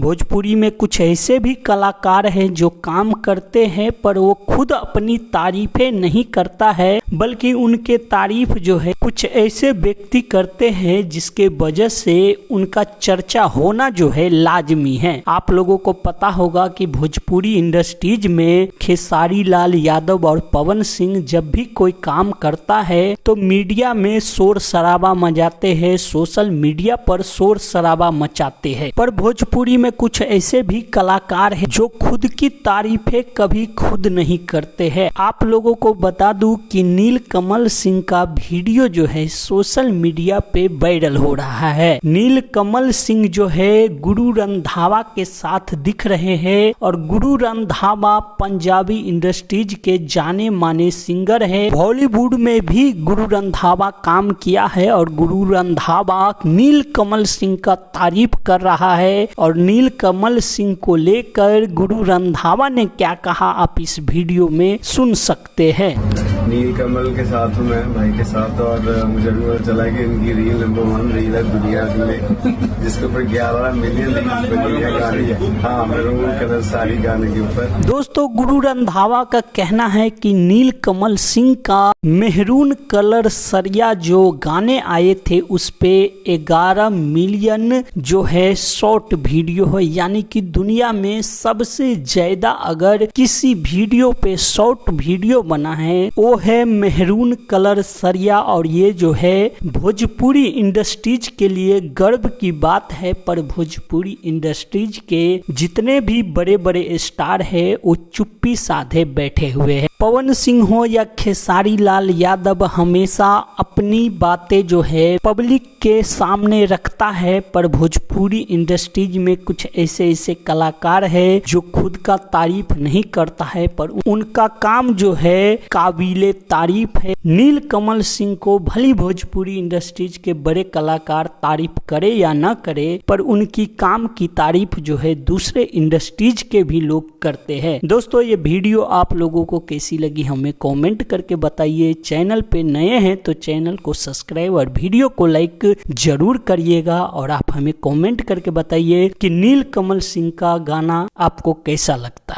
भोजपुरी में कुछ ऐसे भी कलाकार हैं जो काम करते हैं पर वो खुद अपनी तारीफें नहीं करता है, बल्कि उनके तारीफ जो है कुछ ऐसे व्यक्ति करते हैं जिसके वजह से उनका चर्चा होना जो है लाजमी है। आप लोगों को पता होगा कि भोजपुरी इंडस्ट्रीज में खेसारी लाल यादव और पवन सिंह जब भी कोई काम करता है तो मीडिया में शोर शराबा मचाते हैं, सोशल मीडिया पर शोर शराबा मचाते हैं। पर भोजपुरी में कुछ ऐसे भी कलाकार हैं जो खुद की तारीफें कभी खुद नहीं करते हैं। आप लोगों को बता दूं कि नीलकमल सिंह का वीडियो जो है सोशल मीडिया पे वायरल हो रहा है। नीलकमल सिंह जो है गुरु रंधावा के साथ दिख रहे हैं और गुरु रंधावा पंजाबी इंडस्ट्रीज के जाने माने सिंगर है। बॉलीवुड में भी गुरु रंधावा काम किया है और गुरु रंधावा नीलकमल सिंह का तारीफ कर रहा है। और नीलकमल सिंह को लेकर गुरु रंधावा ने क्या कहा आप इस वीडियो में सुन सकते हैं। नीलकमल के साथ मैं भाई के साथ, और मुझे भी पता चला कि इनकी रील नंबर 1 रील है दुनिया में, जिसके ऊपर 11 मिलियन गाने है। हाँ, मेरे सारी गाने के ऊपर। दोस्तों, गुरु रंधावा का कहना है कि नीलकमल सिंह का मेहरून कलर सरिया जो गाने आए थे उस पे 11 मिलियन जो है शॉर्ट वीडियो है, यानी कि दुनिया में सबसे ज्यादा अगर किसी वीडियो पे शॉर्ट वीडियो बना है वो है मेहरून कलर सरिया। और ये जो है भोजपुरी इंडस्ट्रीज के लिए गर्व की बात है। पर भोजपुरी इंडस्ट्रीज के जितने भी बड़े बड़े स्टार है वो चुप्पी साधे बैठे हुए हैं। पवन सिंह हो या खेसारी लाल यादव हमेशा अपनी बातें जो है पब्लिक के सामने रखता है। पर भोजपुरी इंडस्ट्रीज में कुछ ऐसे ऐसे कलाकार है जो खुद का तारीफ नहीं करता है, पर उनका काम जो है काबिले तारीफ है। नीलकमल सिंह को भली भोजपुरी इंडस्ट्रीज के बड़े कलाकार तारीफ करे या ना करे, पर उनकी काम की तारीफ जो है दूसरे इंडस्ट्रीज के भी लोग करते हैं। दोस्तों, ये वीडियो आप लोगों को कैसी लगी हमें कमेंट करके बताइए। चैनल पे नए हैं तो चैनल को सब्सक्राइब और वीडियो को लाइक जरूर करिएगा। और आप हमें कमेंट करके बताइए कि नीलकमल सिंह का गाना आपको कैसा लगता है।